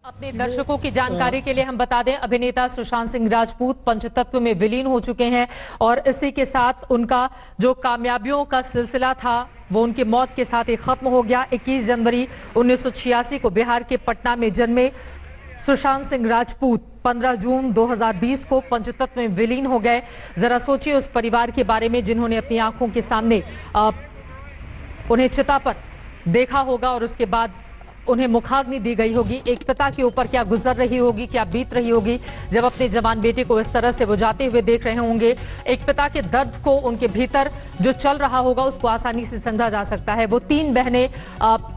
अपने दर्शकों की जानकारी के लिए हम बता दें, अभिनेता सुशांत सिंह राजपूत पंचतत्व में विलीन हो चुके हैं और इसी के साथ उनका जो कामयाबियों का सिलसिला था वो उनकी मौत के साथ ही खत्म हो गया। 21 जनवरी 1986 को बिहार के पटना में जन्मे सुशांत सिंह राजपूत 15 जून 2020 को पंचतत्व में विलीन हो गए। जरा सोचिए उस परिवार के बारे में जिन्होंने अपनी आंखों के सामने उन्हें चिता पर देखा होगा और उसके बाद उन्हें मुखाग्नि दी गई होगी। एक पिता के ऊपर क्या गुजर रही होगी, क्या बीत रही होगी जब अपने जवान बेटे को इस तरह से वो जाते हुए देख रहे होंगे। एक पिता के दर्द को उनके भीतर जो चल रहा होगा उसको आसानी से समझा जा सकता है। वो 3 बहनें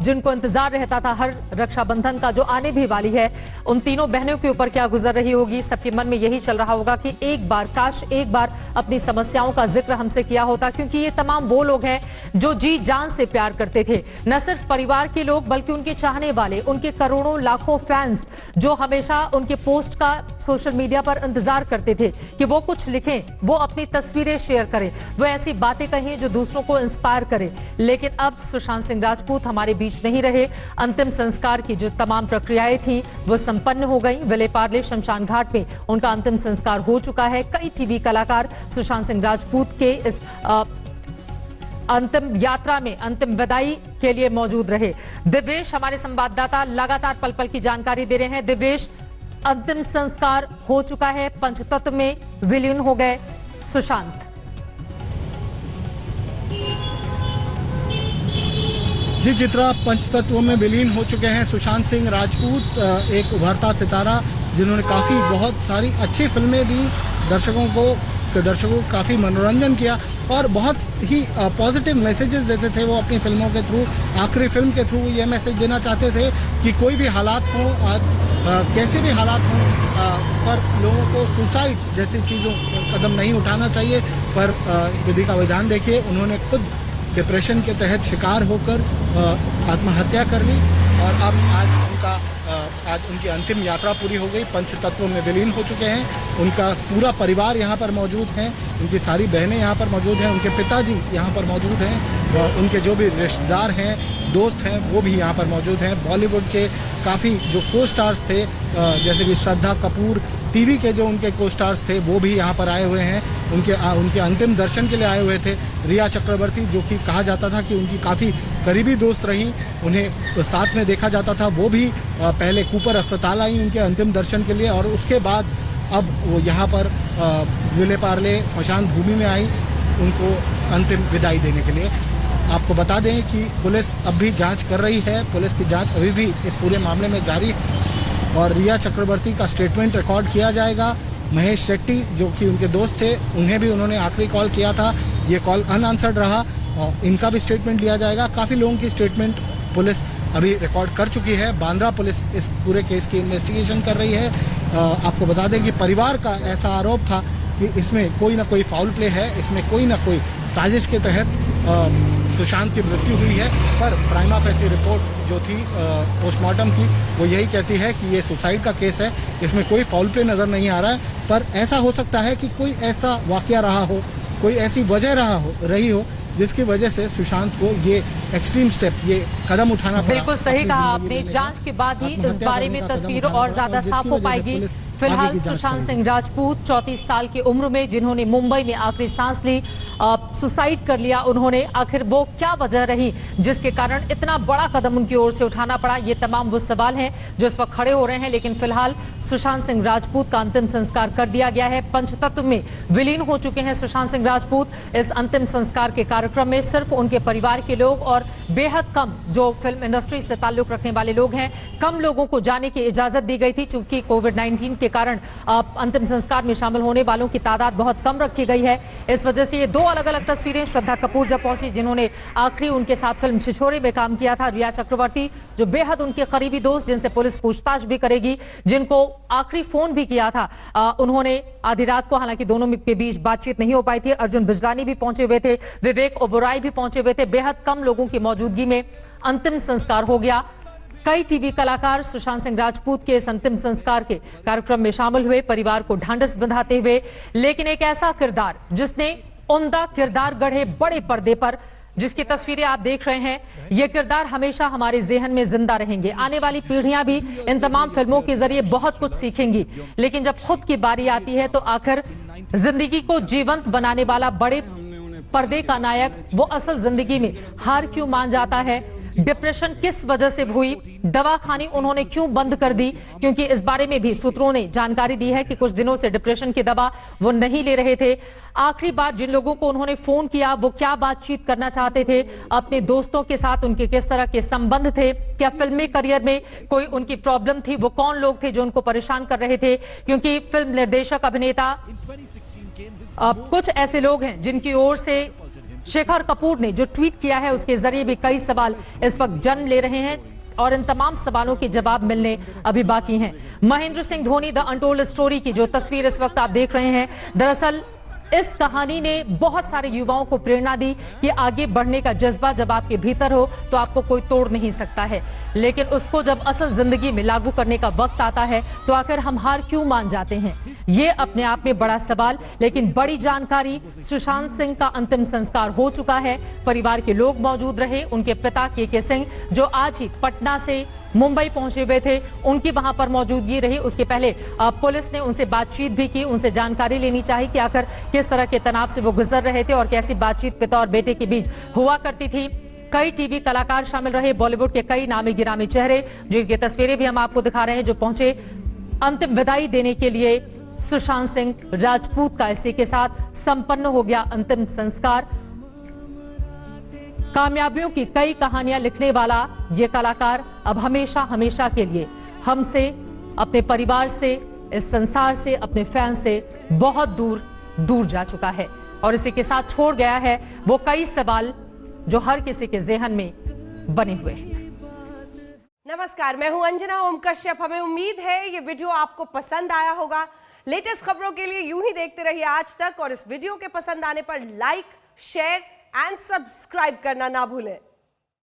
जिनको इंतजार रहता था हर रक्षाबंधन का जो आने भी वाली है, उन तीनों बहनों के ऊपर क्या गुजर रही होगी। सबके मन में यही चल रहा होगा कि एक बार काश एक बार अपनी समस्याओं का जिक्र हमसे किया होता, क्योंकि ये तमाम वो लोग हैं जो जी जान से प्यार करते थे। न सिर्फ परिवार के लोग बल्कि उनके चाहने वाले, उनके करोड़ों लाखों फैंस जो हमेशा उनके पोस्ट का सोशल मीडिया पर इंतजार करते थे कि वो कुछ लिखें, वो अपनी तस्वीरें शेयर करें, वो ऐसी बातें कहें जो दूसरों को इंस्पायर करे। लेकिन अब सुशांत सिंह राजपूत हमारे बीच नहीं रहे। अंतिम संस्कार की जो तमाम प्रक्रियाएं थी वो संपन्न हो गई। विलेपार्ले शमशान घाट में उनका अंतिम संस्कार हो चुका है। कई टीवी कलाकार सुशांत सिंह राजपूत के इस अंतिम यात्रा में अंतिम विदाई के लिए मौजूद रहे। दिव्येश हमारे संवाददाता लगातार पल पल की जानकारी दे रहे हैं। दिव्येश, अंतिम संस्कार हो चुका है, पंचतत्व में विलीन हो गए सुशांत। जी चित्रा, पंचतत्व में विलीन हो चुके हैं सुशांत सिंह राजपूत, एक उभरता सितारा जिन्होंने बहुत सारी अच्छी फिल्में दी, दर्शकों को काफ़ी मनोरंजन किया और बहुत ही पॉजिटिव मैसेजेस देते थे। वो अपनी फिल्मों के थ्रू, आखिरी फिल्म के थ्रू ये मैसेज देना चाहते थे कि कोई भी हालात हो, कैसे भी हालात हों, पर लोगों को सुसाइड जैसी चीज़ों कदम नहीं उठाना चाहिए। पर विधि का विधान देखिए, उन्होंने खुद डिप्रेशन के तहत शिकार होकर आत्महत्या कर ली और अब आज उनकी अंतिम यात्रा पूरी हो गई। पंचतत्व में विलीन हो चुके हैं। उनका पूरा परिवार यहाँ पर मौजूद है, उनकी सारी बहनें यहाँ पर मौजूद हैं, उनके पिताजी यहाँ पर मौजूद हैं और उनके जो भी रिश्तेदार हैं, दोस्त हैं, वो भी यहाँ पर मौजूद हैं। बॉलीवुड के काफ़ी जो को स्टार्स थे, जैसे कि श्रद्धा कपूर, टीवी के जो उनके को स्टार्स थे वो भी यहाँ पर आए हुए हैं। उनके अंतिम दर्शन के लिए आए हुए थे। रिया चक्रवर्ती, जो कि कहा जाता था कि उनकी काफ़ी करीबी दोस्त रहीं, उन्हें साथ में देखा जाता था, वो भी पहले कूपर अस्पताल आई उनके अंतिम दर्शन के लिए और उसके बाद अब वो यहाँ पर विलेपार्ले स्मशान भूमि में आई उनको अंतिम विदाई देने के लिए। आपको बता दें कि पुलिस अब भी जांच कर रही है, पुलिस की जांच अभी भी इस पूरे मामले में जारी है और रिया चक्रवर्ती का स्टेटमेंट रिकॉर्ड किया जाएगा। महेश शेट्टी, जो कि उनके दोस्त थे, उन्हें भी उन्होंने आखिरी कॉल किया था, ये कॉल अनआंसर्ड रहा और इनका भी स्टेटमेंट लिया जाएगा। काफ़ी लोगों की स्टेटमेंट पुलिस अभी रिकॉर्ड कर चुकी है। बांद्रा पुलिस इस पूरे केस की इन्वेस्टिगेशन कर रही है। आपको बता दें कि परिवार का ऐसा आरोप था कि इसमें कोई ना कोई फाउल प्ले है, इसमें कोई ना कोई साजिश के तहत सुशांत की मृत्यु हुई है। पर प्राइमा फेसी रिपोर्ट जो थी पोस्टमार्टम की, वो यही कहती है कि ये सुसाइड का केस है, इसमें कोई फाउल प्ले नज़र नहीं आ रहा है। पर ऐसा हो सकता है कि कोई ऐसा वाकया रहा हो, कोई ऐसी वजह रही हो जिसकी वजह से सुशांत को ये एक्सट्रीम स्टेप, ये कदम उठाना पड़ा। बिल्कुल सही कहा आपने। जांच के बाद ही इस बारे में तस्वीर और ज्यादा साफ हो पाएगी। फिलहाल सुशांत सिंह राजपूत 34 साल की उम्र में जिन्होंने मुंबई में आखिरी सांस ली, सुसाइड कर लिया उन्होंने, आखिर वो क्या वजह रही जिसके कारण इतना बड़ा कदम उनकी ओर से उठाना पड़ा, ये तमाम वो सवाल हैं जो इस वक्त खड़े हो रहे हैं। लेकिन फिलहाल सुशांत सिंह राजपूत का अंतिम संस्कार कर दिया गया है। पंचतत्व में विलीन हो चुके हैं सुशांत सिंह राजपूत। इस अंतिम संस्कार के कार्यक्रम में सिर्फ उनके परिवार के लोग और बेहद कम जो फिल्म इंडस्ट्री से ताल्लुक रखने वाले लोग हैं, कम लोगों को जाने की इजाजत दी गई थी। चूंकि कोविड-19 के कारण अंतिम संस्कार में शामिल होने वालों की तादाद बहुत कम रखी गई है। इस वजह से ये 2 अलग-अलग तस्वीरें, श्रद्धा कपूर जब पहुंची जिन्होंने आखिरी उनके साथ फिल्म छिछोरे में काम किया था, रिया चक्रवर्ती जो बेहद उनके करीबी दोस्त जिनसे पुलिस पूछताछ भी करेगी, जिनको आखिरी फोन भी किया था उन्होंने आधी रात को, हालांकि दोनों के बीच बातचीत नहीं हो पाई थी। अर्जुन बिजलानी भी पहुंचे हुए थे, विवेक ओबेरॉय भी पहुंचे हुए थे। बेहद कम लोगों की मौजूदगी में अंतिम संस्कार हो गया। कई टीवी कलाकार सुशांत सिंह राजपूत के इस अंतिम संस्कार के कार्यक्रम में शामिल हुए, परिवार को ढांढस बंधाते हुए। लेकिन एक ऐसा किरदार जिसने उम्दा किरदार गढ़े बड़े पर्दे पर, जिसकी तस्वीरें आप देख रहे हैं, ये किरदार हमेशा हमारे ज़हन में जिंदा रहेंगे। आने वाली पीढ़ियां भी इन तमाम फिल्मों के जरिए बहुत कुछ सीखेंगी, लेकिन जब खुद की बारी आती है तो आखिर जिंदगी को जीवंत बनाने वाला बड़े पर्दे का नायक वो असल जिंदगी में हार क्यों मान जाता है? डिप्रेशन किस वजह से हुई? दवा खानी उन्होंने क्यों बंद कर दी? क्योंकि इस बारे में भी सूत्रों ने जानकारी दी है कि कुछ दिनों से डिप्रेशन की दवा वो नहीं ले रहे थे। आखिरी बार जिन लोगों को उन्होंने फोन किया वो क्या बातचीत करना चाहते थे अपने दोस्तों के साथ, उनके किस तरह के संबंध थे, क्या फिल्मी करियर में कोई उनकी प्रॉब्लम थी, वो कौन लोग थे जो उनको परेशान कर रहे थे? क्योंकि फिल्म निर्देशक अभिनेता कुछ ऐसे लोग हैं जिनकी ओर से शेखर कपूर ने जो ट्वीट किया है उसके जरिए भी कई सवाल इस वक्त जन्म ले रहे हैं और इन तमाम सवालों के जवाब मिलने अभी बाकी हैं। Mahendra Singh Dhoni the untold story की जो तस्वीर इस वक्त आप देख रहे हैं, दरअसल इस कहानी ने बहुत सारे युवाओं को प्रेरणा दी कि आगे बढ़ने का जज्बा जब आपके भीतर हो तो आपको कोई तोड़ नहीं सकता है, लेकिन उसको जब असल जिंदगी में लागू करने का वक्त आता है तो आखिर हम हार क्यों मान जाते हैं? ये अपने आप में बड़ा सवाल। लेकिन बड़ी जानकारी, सुशांत सिंह का अंतिम संस्कार हो चुका है। परिवार के लोग मौजूद रहे। उनके पिता के सिंह जो आज ही पटना से मुंबई पहुंचे हुए थे, उनकी वहां पर मौजूदगी रही। उसके पहले पुलिस ने उनसे बातचीत भी की, उनसे जानकारी लेनी चाहिए कि आखिर किस तरह के तनाव से वो गुजर रहे थे और कैसी बातचीत पिता और बेटे के बीच हुआ करती थी। कई टीवी कलाकार शामिल रहे, बॉलीवुड के कई नामी गिरामी चेहरे, जिनकी तस्वीरें भी हम आपको दिखा रहे हैं, जो पहुंचे अंतिम विदाई देने के लिए। सुशांत सिंह राजपूत का इसी के साथ संपन्न हो गया अंतिम संस्कार। कामयाबियों की कई कहानियां लिखने वाला ये कलाकार अब हमेशा हमेशा के लिए हमसे, अपने परिवार से, इस संसार से, अपने फैन से बहुत दूर दूर जा चुका है और इसी के साथ छोड़ गया है वो कई सवाल जो हर किसी के ज़हन में बने हुए हैं। नमस्कार, मैं हूं अंजना ओम कश्यप। हमें उम्मीद है ये वीडियो आपको पसंद आया होगा। लेटेस्ट खबरों के लिए यूं ही देखते रहिए आज तक और इस वीडियो के पसंद आने पर लाइक, शेयर एंड सब्सक्राइब करना ना भूलें।